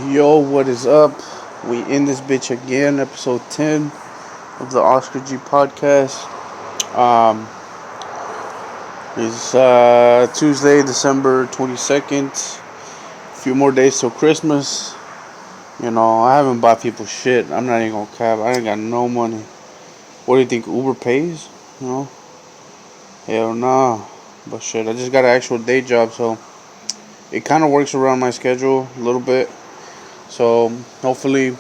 Yo, what is up? We in this bitch again, episode 10 of the Oscar G podcast. Um, it's Tuesday, December 22nd. A few more days till Christmas. You know, I haven't bought people shit. I'm not even gonna cap. I ain't got no money. What do you think Uber pays? You know? Hell nah. But shit, I just got an actual day job, so it kind of works around my schedule a little bit. So hopefully,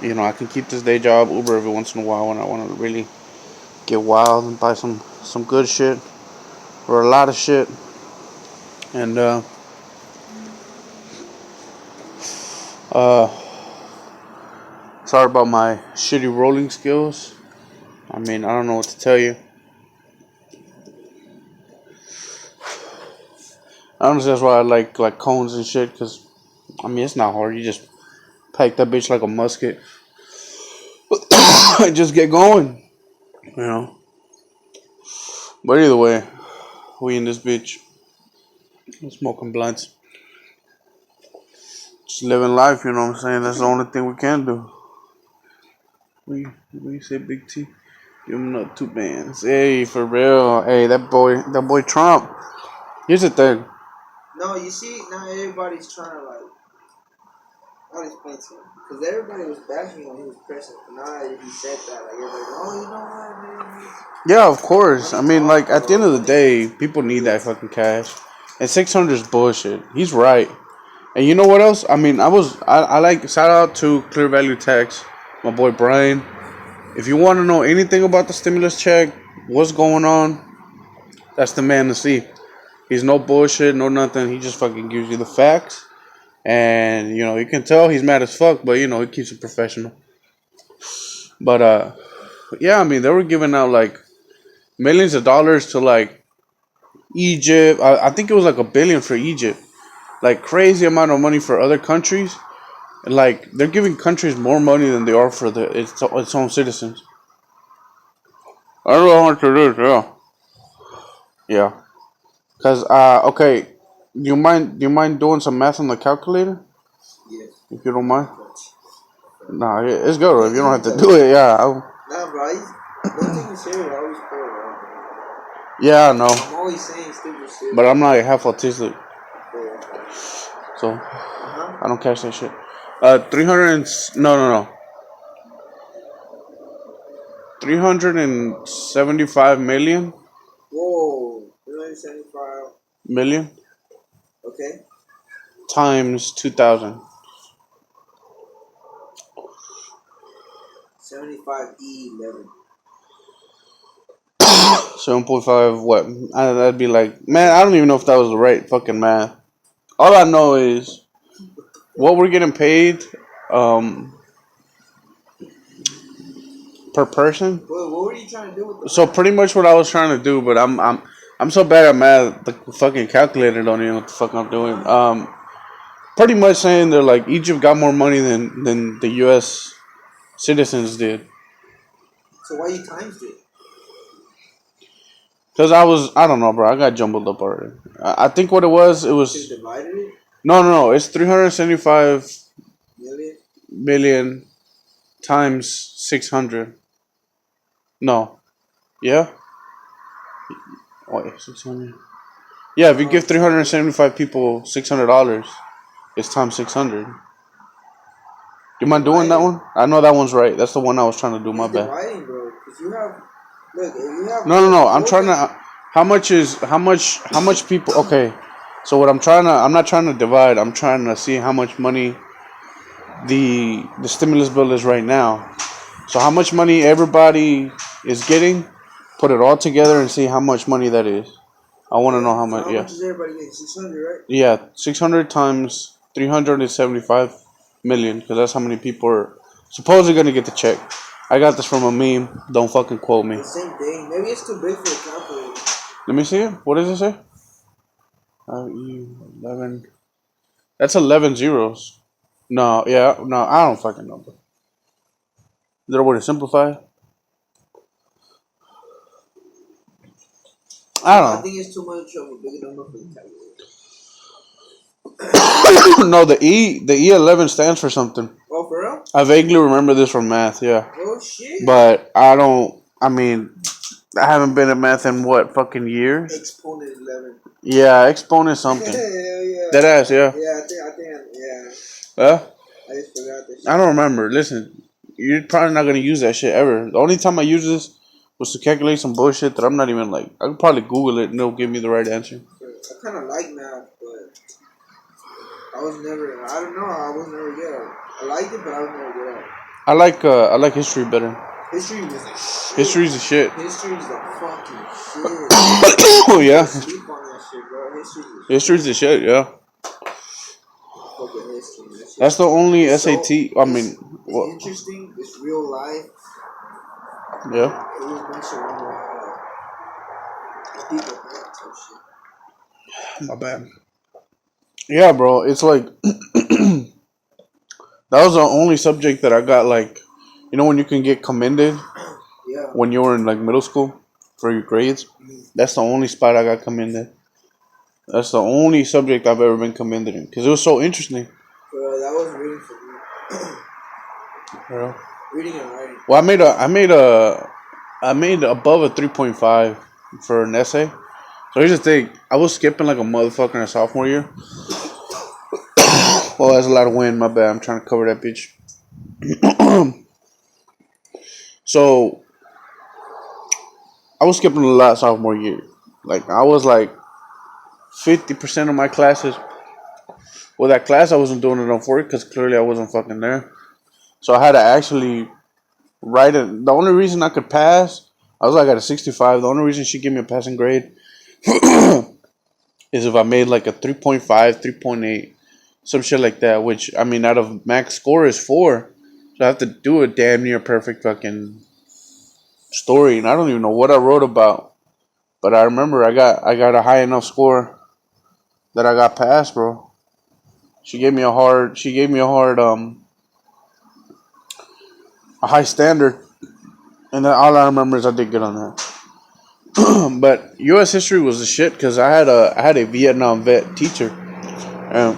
I can keep this day job, Uber every once in a while when I want to really get wild and buy some good shit or a lot of shit. And uh, sorry about my shitty rolling skills. I mean, I don't know what to tell you. Honestly, that's why I like cones and shit. Cause I mean, it's not hard. You just pack that bitch like a musket and just get going. You know. But either way, we in this bitch smoking blunts. Just living life, you know what I'm saying? That's the only thing we can do. We say Big T. Give him up 2 bands. Hey, for real. Hey, that boy Trump. Here's the thing. No, you see, now everybody's trying to how to explain to him. Because everybody was bashing when he was president. But now that he said that, everybody's like, oh, you know what, man? Yeah, of course. I mean, like, at the end of the day, people need that fucking cash. And 600 is bullshit. He's right. And you know what else? I mean, I like, shout out to Clear Value Tax, my boy Brian. If you want to know anything about the stimulus check, what's going on, that's the man to see. He's no bullshit, no nothing. He just fucking gives you the facts. And, you can tell he's mad as fuck, but, he keeps it professional. But, yeah, I mean, they were giving out, like, millions of dollars to, like, Egypt. I think it was, like, $1 billion for Egypt. Like, crazy amount of money for other countries. And, like, they're giving countries more money than they are for its own citizens. I don't know how much it is, yeah. Yeah. Because, okay, do you mind doing some math on the calculator? Yes. If you don't mind? Nah, it's good. If you don't have to do it, yeah. Nah, bro, don't take me serious. I always poor, bro. Yeah, I know. I'm always saying stupid shit. But I'm like half autistic. Yeah. So, I don't catch that shit. 300 no. 375 million. Whoa. 375. Million Okay. times 2,000. 75 E11. 7.5, what? That'd be like, man, I don't even know if that was the right fucking math. All I know is what we're getting paid per person. What were you trying to do with the So pretty much what I was trying to do, but I'm so bad at math, the fucking calculator don't even know what the fuck I'm doing. Pretty much saying they're like Egypt got more money than the U.S. citizens did. So why you times it? Cause I don't know, bro. I got jumbled up already. I think what it was You divided it? no. It's 375 Million? million times 600. No, yeah. Oh, yeah, 600. Yeah, if you give 375 people $600, it's times 600. Do you mind doing that one? I know that one's right. That's the one I was trying to do. My bad. Dividing, bro. Because you have. Look, if you have. No. I'm trying to. How much people? Okay, so what I'm not trying to divide. I'm trying to see how much money the stimulus bill is right now. So how much money everybody is getting, put it all together and see how much money that is. I want to know how much. How Yeah. much is everybody getting? 600, right? Yeah, 600 times 375 million, because that's how many people are supposedly gonna get the check. I got this from a meme. Don't fucking quote me. The same thing. Maybe it's too big for a calculator. Let me see it. What does it say? 11. That's 11 zeros. No, yeah, no, I don't fucking know. Is there a way to simplify it? I don't I know. think it's too much of a big number for the calculator. No, the E11 stands for something. Oh, for real? I vaguely remember this from math, yeah. Oh shit. But I don't. I mean, I haven't been at math in what fucking years. Exponent 11. Yeah, exponent something. Hell yeah. That ass, yeah. Yeah, I think, yeah. Huh? I just forgot that shit. I don't remember. Listen, you're probably not gonna use that shit ever. The only time I use this was to calculate some bullshit that I'm not even like. I could probably Google it and it'll give me the right answer. I kind of like math, but I was never. I don't know. I was never good at it. I liked it, but I was never good at it. I like history better. History was the shit. History's the shit. History's the fucking shit. Oh yeah. Sleep on that shit, bro. History's the shit, yeah. Fucking history. That shit. That's the only It's SAT. so, I mean, it's what? interesting. It's real life. Yeah. It just makes you wonder how people think type shit. My bad. Yeah, bro. It's like that was the only subject that I got like, you know, when you can get commended Yeah. when you were in like middle school for your grades. That's the only spot I got commended. That's the only subject I've ever been commended in because it was so interesting. Bro, that was reading for me. Yeah. Reading and writing. Well, I made above a 3.5 for an essay. So here's the thing: I was skipping like a motherfucker in sophomore year. Well, that's a lot of wind. My bad. I'm trying to cover that bitch. So I was skipping a lot sophomore year. Like I was like 50% of my classes. Well, that class I wasn't doing it on for it because clearly I wasn't fucking there. So I had to actually write it. The only reason I could pass, I was like at a 65. The only reason she gave me a passing grade is if I made like a 3.5, 3.8, some shit like that. Which I mean, out of max score is 4, so I have to do a damn near perfect fucking story, and I don't even know what I wrote about. But I remember I got a high enough score that I got passed, bro. She gave me a high standard, and then all I remember is I did good on that. But U.S. history was the shit because I had a Vietnam vet teacher, and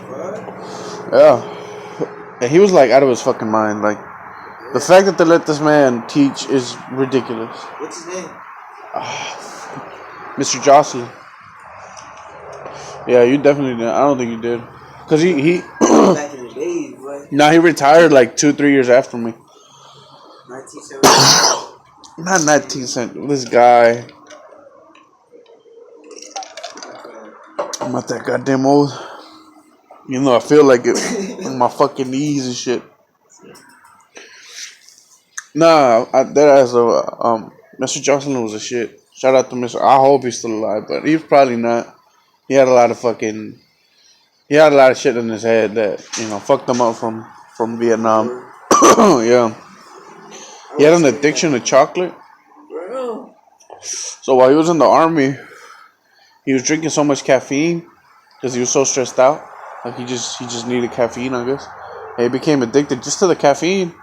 yeah, and he was like out of his fucking mind. Like the fact that they let this man teach is ridiculous. What's his name? Mr. Jocelyn. Yeah, you definitely did. I don't think you did, cause he Back in the days, boy. no, he retired like 2-3 years after me. 1970. Not 19 cent. This guy. I'm not that goddamn old. You know, I feel like it on my fucking knees and shit. Nah, Mr. Jocelyn was a shit. Shout out to Mr. I hope he's still alive, but he's probably not. He had a lot of shit in his head that fucked him up from Vietnam. Yeah, he had an addiction to chocolate. Bro. So while he was in the army, he was drinking so much caffeine because he was so stressed out. Like he just needed caffeine, I guess. And he became addicted just to the caffeine.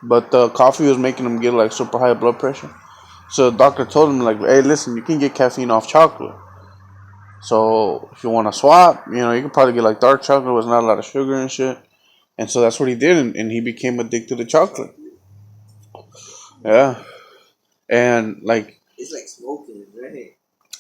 But the coffee was making him get like super high blood pressure. So the doctor told him like, hey, listen, you can get caffeine off chocolate. So if you want to swap, you can probably get like dark chocolate with not a lot of sugar and shit. And so that's what he did, and he became addicted to chocolate. Yeah. And like It's like smoking, right?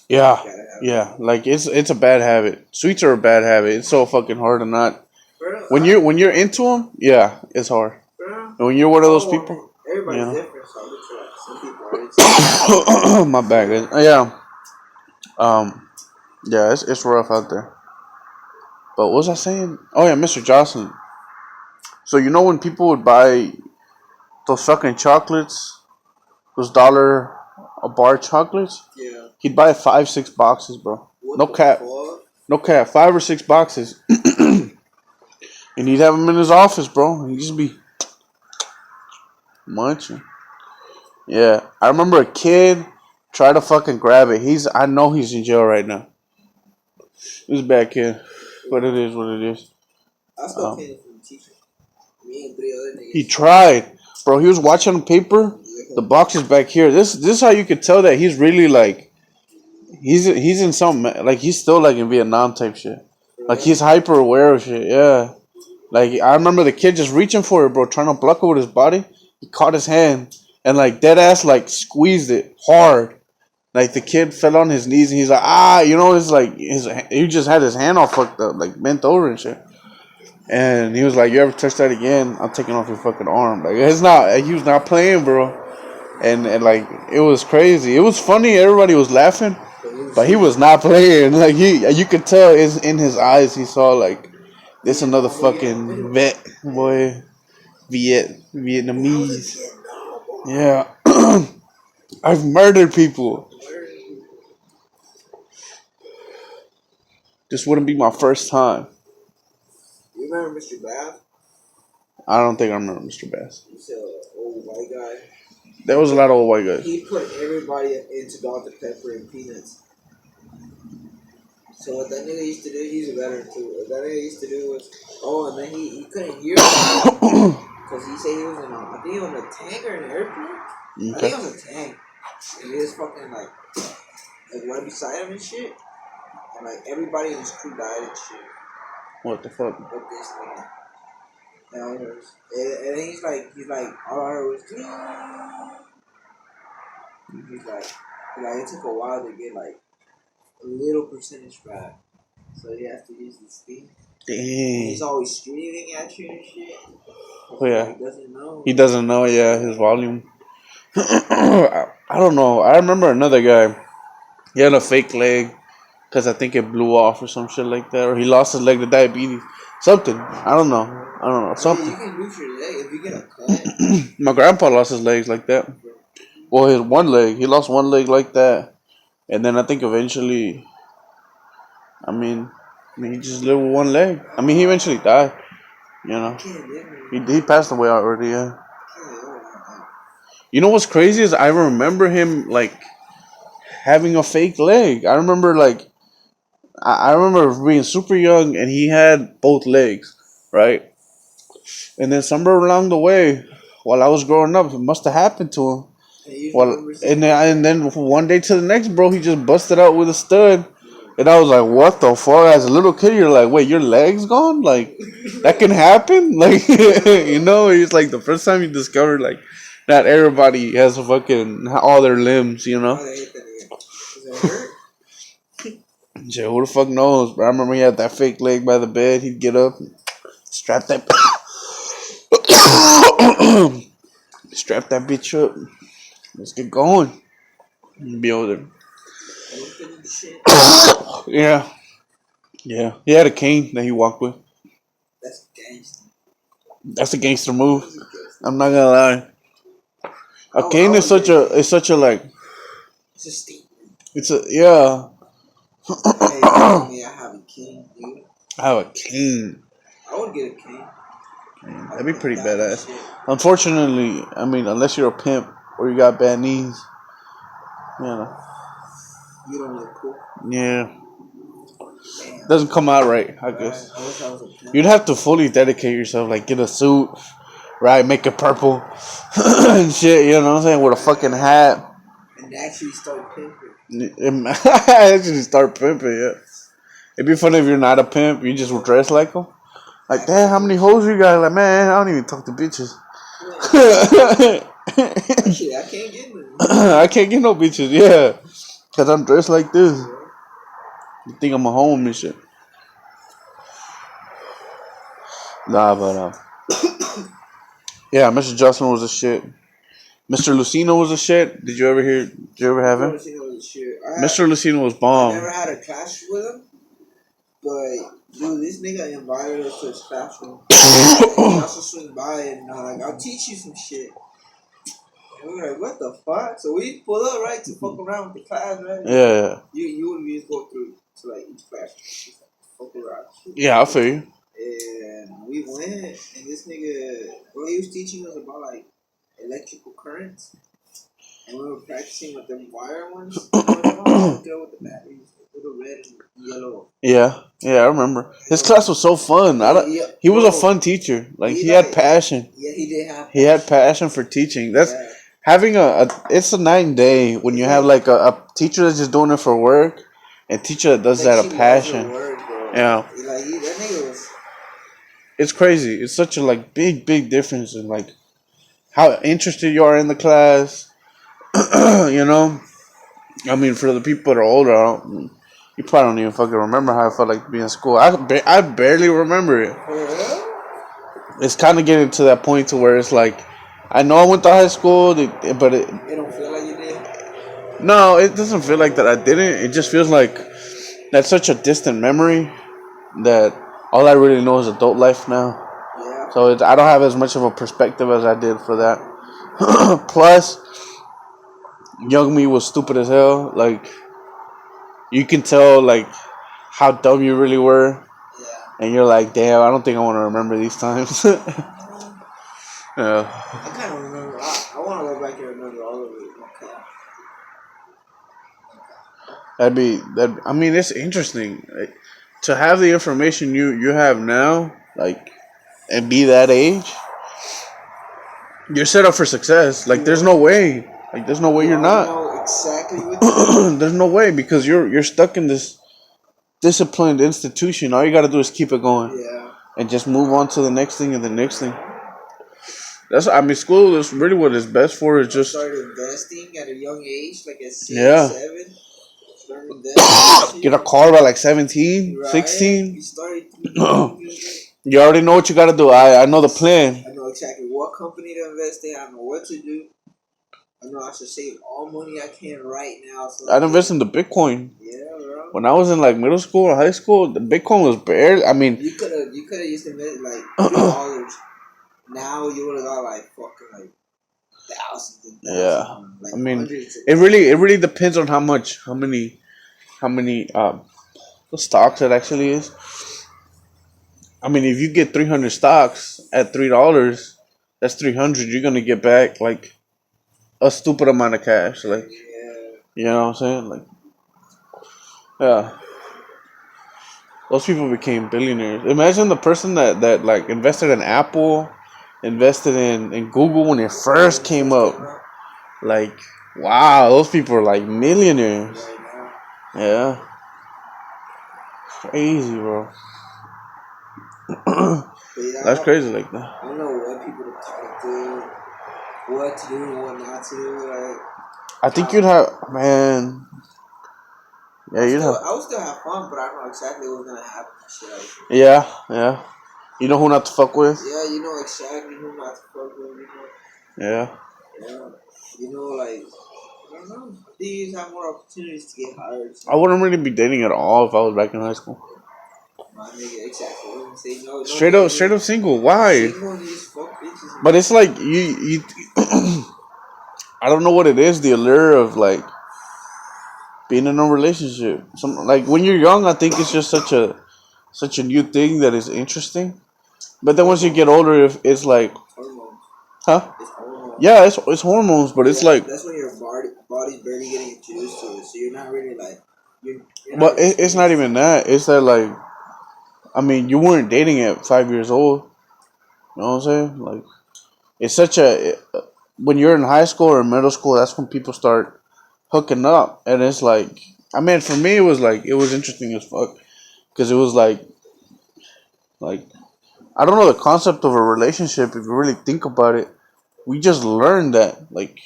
yeah, like it's a bad habit. Sweets are a bad habit. It's so fucking hard to not. Bro, When you're into them, yeah, it's hard. bro. And when you're one of those people, Everybody's different, so I look for like some people are into my bad, guys. Yeah, it's rough out there. But what was I saying? Oh yeah, Mr. Jocelyn. So when people would buy those fucking chocolates, those $1 a bar chocolates, yeah. he'd buy 5-6 boxes, bro. What No the cap. fuck? No cap. 5 or 6 boxes. And he'd have them in his office, bro. He'd just be munching. Yeah. I remember a kid tried to fucking grab it. I know he's in jail right now. He's a bad kid. But it is what it is. I still can't from the teacher. Me and 3 other niggas. He tried. Bro, he was watching on paper. The box is back here. This is how you could tell that he's really like he's in some like he's still like in Vietnam type shit. Like he's hyper aware of shit. Yeah. Like I remember the kid just reaching for it, bro, trying to pluck it with his body. He caught his hand and like dead ass like squeezed it hard. Like the kid fell on his knees and he's like, ah, you know, it's like he just had his hand all fucked up, like bent over and shit. And he was like, "You ever touch that again? I'm taking off your fucking arm." Like it's not, he was not playing, bro. And like it was crazy. It was funny. Everybody was laughing, but he was not playing. Like you could tell is in his eyes. He saw like this another fucking vet boy, Vietnamese. Yeah, I've murdered people. This wouldn't be my first time. You remember Mr. Bath? I don't think I remember Mr. Bass. He's an old white guy. There was a lot of old white guys. He put everybody into Dr. Pepper and peanuts. So what that nigga used to do, he's a veteran too. What that nigga used to do was, and then he couldn't hear because he said he was in I think he was in a tank or an airplane. Okay. I think it was a tank. And he was fucking like right beside him and shit. And like everybody in his crew died and shit. What the fuck? But this nigga. And he's like, all I heard was, he's like, it took a while to get like a little percentage back. So he has to use this thing. Dang. And he's always screaming at you and shit. Oh, yeah. He doesn't know. He doesn't know, yeah, his volume. I don't know. I remember another guy. He had a fake leg because I think it blew off or some shit like that. Or he lost his leg to diabetes. Something. I don't know. Something. You can lose your leg if you get a cut. My grandpa lost his legs like that. Well, his one leg. He lost one leg like that. And then I think eventually, he just lived with one leg. He eventually died. You know, he passed away already. Yeah. You know what's crazy is I remember him like having a fake leg. I remember I remember being super young and he had both legs, right? And then somewhere along the way, while I was growing up, it must have happened to him. And then one day to the next, bro, he just busted out with a stud. And I was like, what the fuck? As a little kid, you're like, wait, your leg's gone? Like, that can happen? Like, you know, it's like the first time you discovered, like, not everybody has all their limbs, you know? Shit, who the fuck knows? But I remember he had that fake leg by the bed. He'd get up, strap that bitch up. Let's get going. Be over there. Yeah. He had a cane that he walked with. That's gangster. That's a gangster move. I'm not gonna lie. A cane is such a like. It's a statement. It's a yeah. Hey, I have a cane, dude. I have a cane. I would get a cane. That'd be pretty badass. Unfortunately, unless you're a pimp or you got bad knees, you know. You don't look cool. Yeah. Damn. Doesn't come out right, I guess. I wish I was a pimp. You'd have to fully dedicate yourself, like get a suit, right? Make it purple and shit. You know what I'm saying? With a fucking hat. And actually start pimping. Actually start pimping, yeah. It'd be funny if you're not a pimp. You just dress like them. Like, damn, how many hoes you got? Like, man, I don't even talk to bitches. Shit, I can't get none. I can't get no bitches, yeah. Because I'm dressed like this. You think I'm a home and shit. Nah, but, yeah, Mr. Jocelyn was a shit. Mr. Lucino was a shit. Did you ever have him? Mr. Lucino was bomb. I never had a class with him. But, dude, this nigga invited us to his classroom. He also swing by and I'll teach you some shit. And we were like, what the fuck? So we pull up, right, to fuck around with the class, right? Yeah. You and me just go through to each class. Just fuck around. Yeah, I feel you. And we went, and this nigga, bro, he was teaching us about electrical currents. And we were practicing with them wire ones. With the batteries. The red and yellow. Yeah, I remember. His class was so fun. He was a fun teacher. Like he had passion. Yeah, he did have. He had passion for teaching. That's having it's a night and day when you have like a teacher that's just doing it for work, and teacher that does that out of passion. Yeah, That nigga was. it's crazy. It's such a like big difference in like how interested you are in the class. You know, I mean, for the people that are older, you probably don't even fucking remember how I felt like being in school. I barely remember it. For real? It's kind of getting to that point to where it's like, I know I went to high school, but It don't feel like you did. no, it doesn't feel like that I didn't. It just feels like that's such a distant memory that all I really know is adult life now. Yeah. So I don't have as much of a perspective as I did for that. Plus, young me was stupid as hell. Like, you can tell like how dumb you really were, Yeah. and you're like, damn, I don't think I want to remember these times. Yeah, I kind of remember. I want to go back and remember all of it. Okay. that. I mean, it's interesting like, to have the information you have now, like, and be that age. You're set up for success. Like, there's no way. Like, there's no way You you're already not. know exactly what to do. There's no way because you're stuck in this disciplined institution. All you got to do is keep it going Yeah. and just move on to the next thing and the next thing. That's I mean, school is really what it's best for. Is just Start investing at a young age, like at 6, yeah. 7. Start investing. Get a car by like 17, Right? 16. You started. You already know what you got to do. I know the plan. I know exactly what company to invest in. I know what to do. I know I should save all money I can right now. So I'd invest in the Bitcoin. Yeah, bro. When I was in like middle school or high school, the Bitcoin was barely. I mean, you could have used to invest like $3. Now you would have got like fucking like thousands and yeah. thousands. Like I mean, hundreds of it really depends on how many the stocks it actually is. I mean, if you get 300 stocks at $3, that's 300. You're gonna get back like a stupid amount of cash. Like, Yeah. you know what I'm saying? Like, yeah. Those people became billionaires. Imagine the person that like invested in Apple, invested in Google when it first came up. Like, wow, those people are like millionaires. Right now. Yeah. Crazy, bro. But yeah, That's crazy like that. I don't know what people to talk to, what to do and what not to do. Like, I think you'd have, man. Yeah, you'd have. I would still have fun, but I don't know exactly what's gonna happen and shit. Like, Yeah, yeah. You know who not to fuck with? yeah, you know exactly who not to fuck with. You know. Yeah. Yeah. You know, like I don't know. I think you just have more opportunities to get hired. So. I wouldn't really be dating at all if I was back in high school. My nigga, exactly. I wouldn't say no. Straight up single. Why? Single and you just fuck bitches. But it's like you I don't know what it is, the allure of like being in a relationship. Some like when you're young, I think it's just such a new thing that is interesting. But then once you get older, it's like, Hormones. huh? It's hormones. Yeah, it's hormones, but it's like. That's when your body's barely getting introduced to it, so you're not really like. You're But not really it's not even that. It's that like, I mean, you weren't dating at 5 years old. You know what I'm saying? Like, it's such a when you're in high school or middle school, that's when people start hooking up, and it's like, I mean, for me, it was interesting as fuck because it was like I don't know the concept of a relationship. If you really think about it, we just learned that. Like,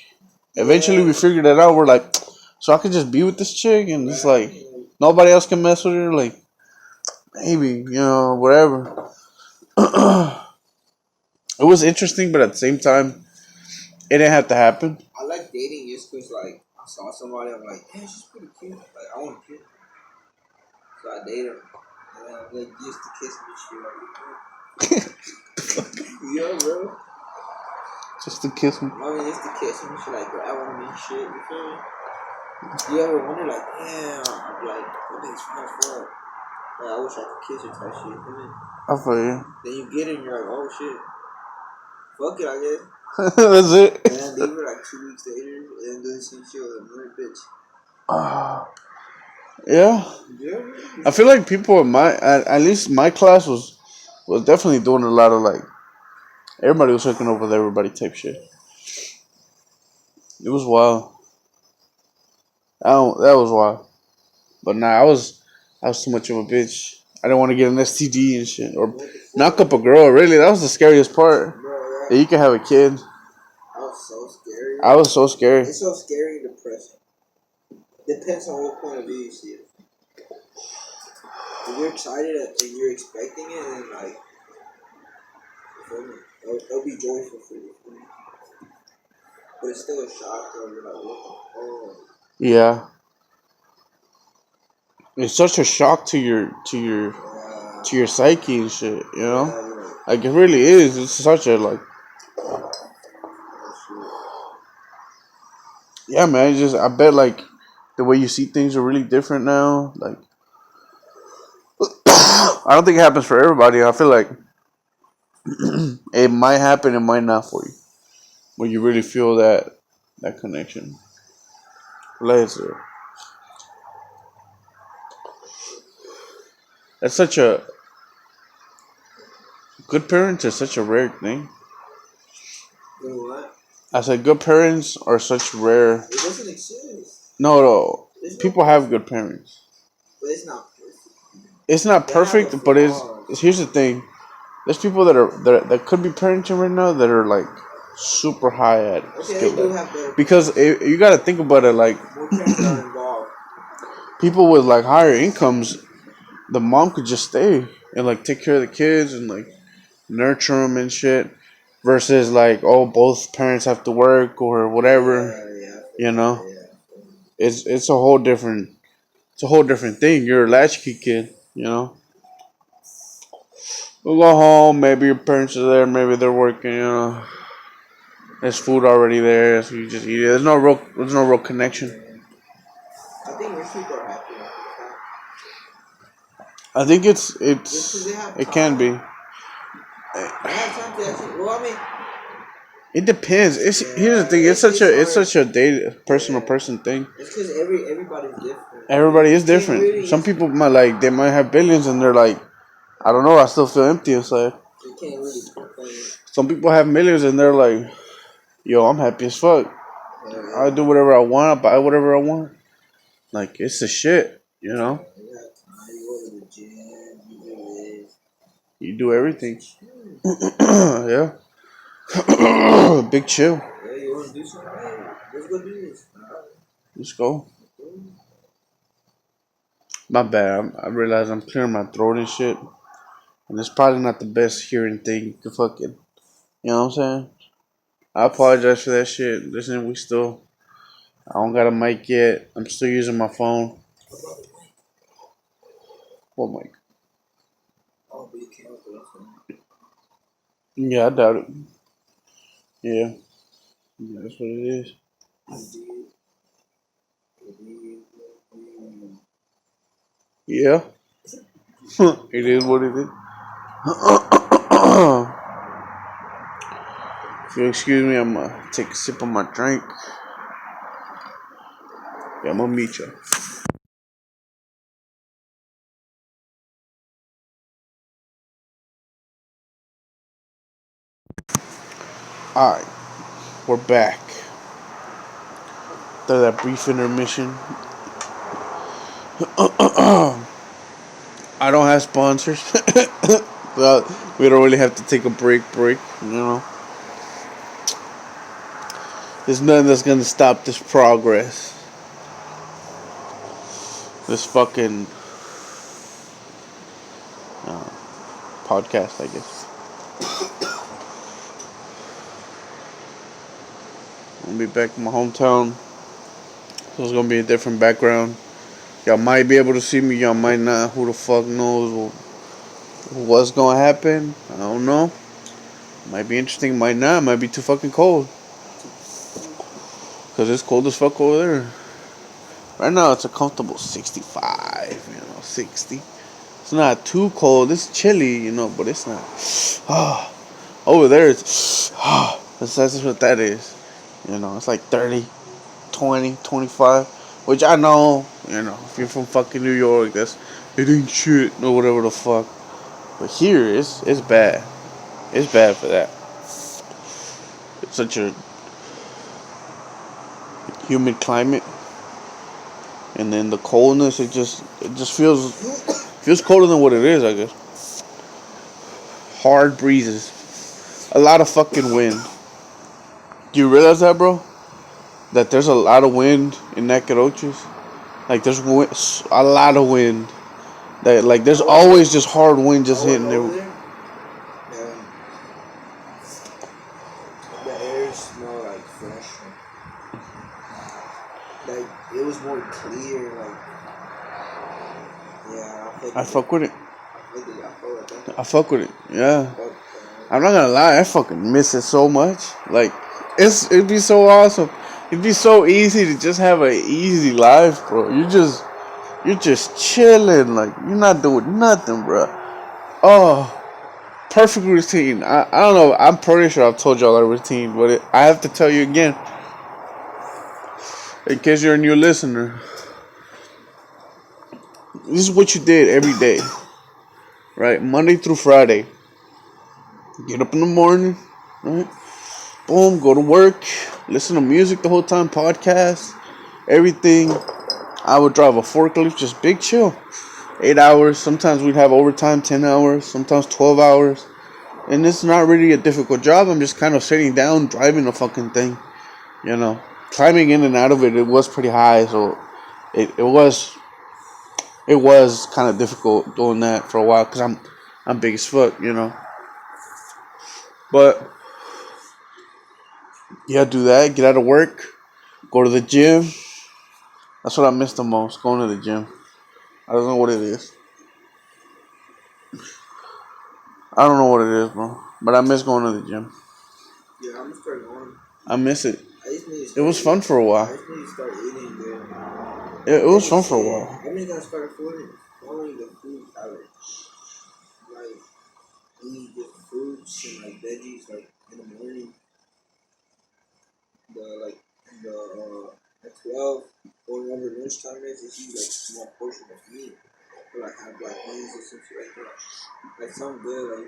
eventually, we figured it out. We're like, so I could just be with this chick, and it's like nobody else can mess with her. Like, maybe whatever. It was interesting, but at the same time, it didn't have to happen. I like dating just because, like, I saw somebody, I'm like, yeah, she's pretty cute. Like, I want to kiss. So I date her. And I'm like, used to kiss me shit. Like, yeah, bro. Just to kiss me. I mean, just to kiss me. She like, grab on me and shit. You feel me? You ever wonder, like, damn, I'm like, what is fun for? Like, I wish I could kiss her type shit. You feel me? I feel you. Then you get it and you're like, oh shit. Fuck it, I guess. That's it. And then leave her like 2 weeks later and do the same shit with another bitch. Yeah. Yeah. I feel like people in at least my class was definitely doing a lot of like everybody was hooking up with everybody type shit. It was wild. That was wild. But nah, I was too much of a bitch. I didn't want to get an STD and shit or knock up a girl. Really, that was the scariest part. Bro, That you can have a kid. I was so scary. I was so scared. It's so scary and depressing. Depends on what point of view you see it. If you're excited and you're expecting it, then like, you feel me? It'll be joyful for you. But it's still a shock, though. You're like, what the fuck? Yeah, it's such a shock to your psyche and shit. You know, like it really is. It's such a like. Yeah, man. Just I bet like the way you see things are really different now. Like I don't think it happens for everybody. I feel like it might happen, it might not for you. When you really feel that connection. Later. That's such a good parents is such a rare thing. You know what? I said good parents are such rare. It doesn't exist. No. There's no People have good parents. But it's not perfect. It's not perfect, but here's the thing. There's people that could be parenting right now that are like super high at skill level. Because you got to think about it like more parents are involved. People with like higher incomes, the mom could just stay and like take care of the kids and like nurture them and shit. Versus like both parents have to work or whatever. You know, it's a whole different thing. You're a latchkey kid. You know. We'll go home. Maybe your parents are there. Maybe they're working. You know, there's food already there, so you just eat it. There's no real connection. I think rich people are happy. I think it can be. It depends. Here's the thing. It's such a person to person thing. It's because everybody's different. Everybody is different. Some people they might have billions and they're like, I don't know. I still feel empty inside. You can't really complain. Some people have millions and they're like, yo, I'm happy as fuck. I do whatever I want. I buy whatever I want. Like it's the shit, you know. You go to the gym. You do this. You do everything. Yeah. Big chill. Yeah, you want to do something? Hey, let's go do this. Let's go. My bad. I realize I'm clearing my throat and shit. And it's probably not the best hearing thing you can fucking. You know what I'm saying? I apologize for that shit. Listen, I don't got a mic yet. I'm still using my phone. What mic? Yeah, I doubt it. Yeah. That's what it is. Yeah. It is what it is. If you excuse me, I'm gonna take a sip of my drink. Yeah, I'm gonna meet you. Alright, we're back. After that brief intermission. I don't have sponsors. So we don't really have to take a break, you know. There's nothing that's gonna stop this progress. This fucking podcast, I guess. I'll be back in my hometown. So it's gonna be a different background. Y'all might be able to see me, y'all might not. Who the fuck knows what's gonna happen? I don't know. Might be interesting, might not. Might be too fucking cold. Cause it's cold as fuck over there. Right now it's a comfortable 65, 60. It's not too cold. It's chilly, but it's not. Over there it's that's what that is. It's like 30, 20, 25. Which I know, if you're from fucking New York, it ain't shit or whatever the fuck. But here it's bad. It's bad for that. It's such a humid climate. And then the coldness, it just feels Feels colder than what it is, I guess. Hard breezes. A lot of fucking wind. Do you realize that, bro? That there's a lot of wind in Nacogdoches? Like, there's a lot of wind. That, like, there's always just hard wind just hitting there. The air smelled like fresh. Like, it was more clear. Like, yeah, I fuck with it. I fuck with it. Yeah. I'm not gonna lie, I fucking miss it so much. Like, it'd be so awesome. It'd be so easy to just have an easy life, bro. You're just chilling. Like, you're not doing nothing, bro. Oh, perfect routine. I don't know. I'm pretty sure I've told y'all that routine, but I have to tell you again, in case you're a new listener. This is what you did every day, right? Monday through Friday. Get up in the morning, right? Boom, go to work, listen to music the whole time, podcast, everything. I would drive a forklift, just big chill. 8 hours. Sometimes we'd have overtime, 10 hours, sometimes 12 hours. And it's not really a difficult job. I'm just kind of sitting down, driving the fucking thing. You know, climbing in and out of it, it was pretty high. So it was kind of difficult doing that for a while because I'm big as fuck, you know. But yeah, do that, get out of work, go to the gym. That's what I miss the most, going to the gym. I don't know what it is. I don't know what it is, bro. But I miss going to the gym. Yeah, I'm gonna start going. I miss it. It was eating. fun for a while. I just need to start eating good. It was fun for a while. I need to start following the food habit. Like, eat the fruits and like veggies like in the morning. At 12 or whenever lunchtime is, just eat like a small portion of meat. Or like have like beans or something like that. Like something good. Like,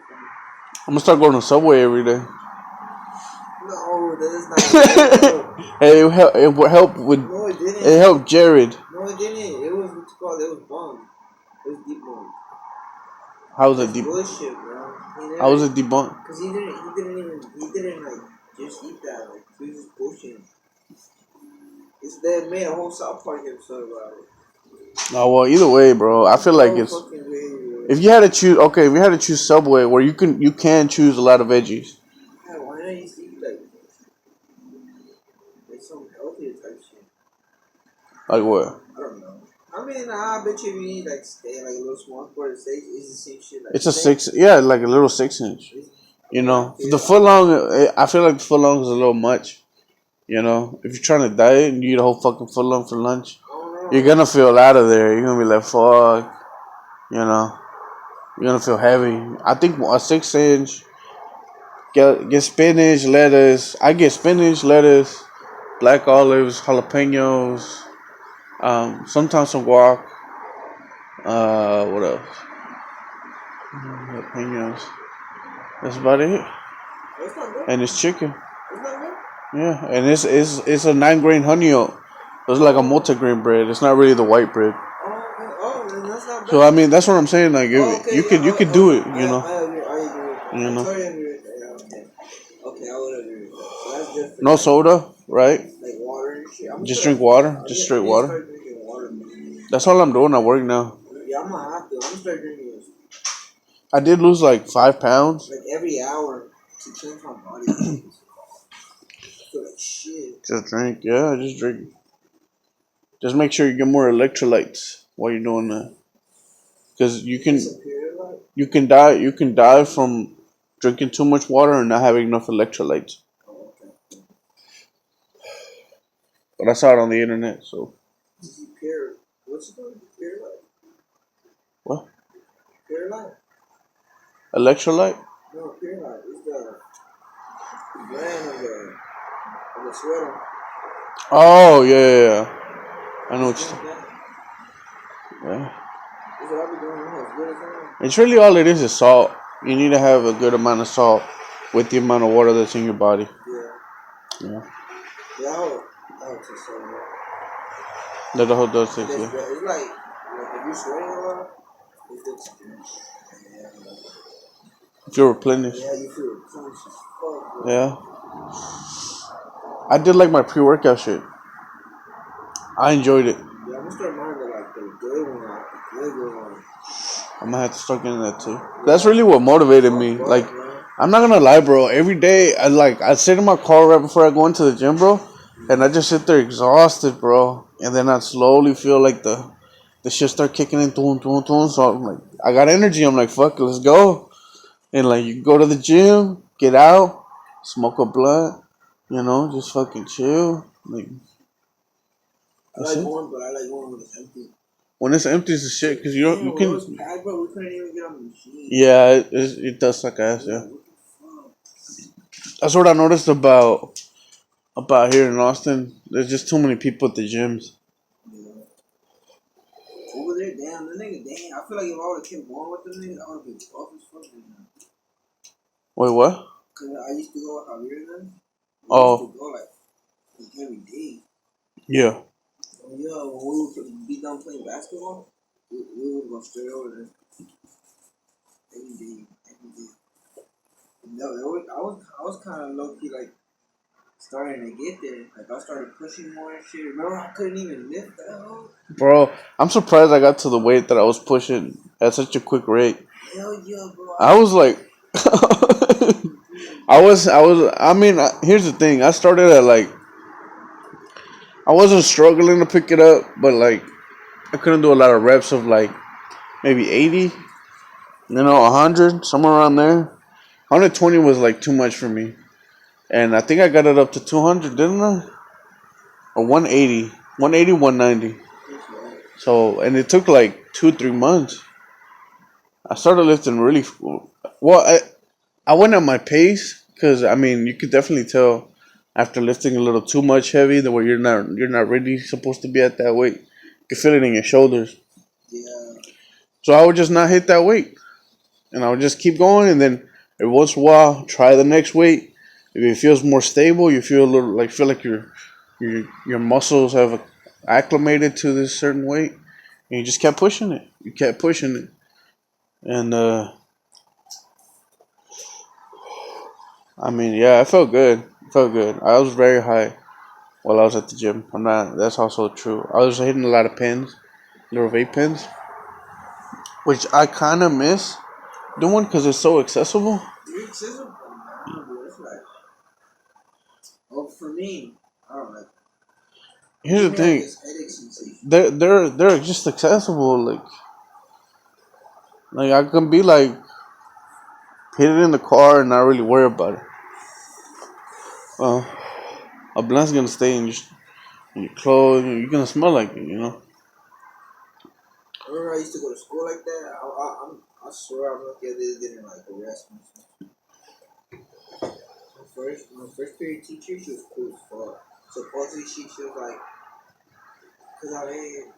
I'm gonna start going to Subway every day. no, that is not good. Hey, it helped with. No, it didn't. It helped Jared. No, it didn't. It was what's it called? It was bomb. It was deep bomb. How was it deep? Bullshit, bro. How was it debunked? Cause he didn't like just eat that. Like, he was just bullshit. They made a whole South Park episode about it. Oh well, either way, bro. I feel like it's. If you had to choose, okay, if you had to choose Subway, where you can choose a lot of veggies. Yeah, why not you eat like some healthier type shit? Like what? I don't know. I mean, I bet you if you eat like steak, like a little small part of steak, it's the same shit. Like it's a 6, yeah, like a little 6-inch. You know, the foot long. I feel like the foot long is a little much. You know, if you're trying to diet and you eat a whole fucking foot long for lunch, you're gonna feel out of there. You're gonna be like, fuck. You know, you're gonna feel heavy. I think a 6-inch. Get spinach, lettuce. I get spinach, lettuce, black olives, jalapenos. Sometimes some guac. What else? Jalapenos. That's about it. And it's chicken. Yeah, and it's a 9-grain honey oat. It's like a multigrain bread. It's not really the white bread. That's not bad. So I mean, that's what I'm saying. Like, you could do it. You know. I agree. You know. Totally agree with that. Okay, I would agree with that. So that's different. No soda, right? Like water and shit. Just drink water. Just straight water. Start drinking water. That's all I'm doing at work now. Yeah, I'm gonna have to. I'm gonna start drinking this. I did lose like 5 pounds. Like every hour to cleanse my body. I feel like shit. Just drink, yeah, just drink. Just make sure you get more electrolytes while you're doing that, because you can die from drinking too much water and not having enough electrolytes. Oh, okay. But I saw it on the internet, so. What's it called? Purelight? What? Purelight? Electrolyte? No, Purelight. It's the brand of the sweater. Oh, yeah. I know what you're saying. Yeah. That's what I be doing now. It's good as hell. It's really all it is salt. You need to have a good amount of salt with the amount of water that's in your body. Yeah. Yeah, I would say so. That the whole does take, yeah. It's like if you're sweating a lot, It's good to drink. Yeah. Feel replenished. Yeah, you feel replenished as fuck, bro. Yeah. I did like my pre-workout shit. I enjoyed it. Yeah, I'm gonna start mine with like the good one, like the good one. I'm gonna have to start getting that too. That's really what motivated me. Fuck, Like, bro. I'm not gonna lie, bro. Every day, I sit in my car right before I go into the gym, bro, and I just sit there exhausted, bro. And then I slowly feel like the shit start kicking in, doing. So I'm like, I got energy. I'm like, fuck it, let's go. And like, you go to the gym, get out, smoke a blunt, just fucking chill. Like, I that's like it. going, but I like going when it's empty. When it's empty, it's shit because Damn, you when it was can. packed, bro, we couldn't even get on the machine. Yeah, it does suck ass. Yeah, Yeah, what the fuck? that's what I noticed about here in Austin. There's just too many people at the gyms. Yeah. Over there, damn, the nigga, damn. I feel like if I would have kept going with them niggas, I would have been tough as fuck. Wait, what? Cause I used to go with Javier then. We used to Oh, go like every day. yeah. Oh yeah, when we would be done playing basketball, we would go straight over there every day, every day. No, I was kind of low key like starting to get there. Like I started pushing more and shit. Remember, I couldn't even lift that hoe. Bro, I'm surprised I got to the weight that I was pushing at such a quick rate. Hell yeah, bro. I was like, I mean, here's the thing. I started at like, I wasn't struggling to pick it up, but like, I couldn't do a lot of reps of like maybe 80, 100, somewhere around there. 120 was like too much for me. And I think I got it up to 200, didn't I? Or 180. 180, 190. So, and it took like 2, 3 months. I started lifting really well. I went at my pace because I mean you could definitely tell after lifting a little too much heavy that where you're not really supposed to be at that weight. You can feel it in your shoulders. Yeah. So I would just not hit that weight, and I would just keep going, and then every once in a while try the next weight. If it feels more stable, you feel like your muscles have acclimated to this certain weight, and you just kept pushing it. You kept pushing it, and I mean, yeah, I felt good. Felt good. I was very high while I was at the gym. I'm not. That's also true. I was hitting a lot of pins, little vape pins, which I kind of miss doing because it's so accessible. You're accessible, man. Bro, it's like, oh, for me, I don't know. It Here's gives the me like thing. this headache sensation. They're just accessible. Like I can be like hit it in the car and not really worry about it. Well, a blunt's gonna stay in your clothes. You're gonna smell like it. Remember I used to go to school like that? I swear I'm lucky I didn't get in like arrested. My first period teacher, she was cool as fuck. Supposedly she was like, cause I mean,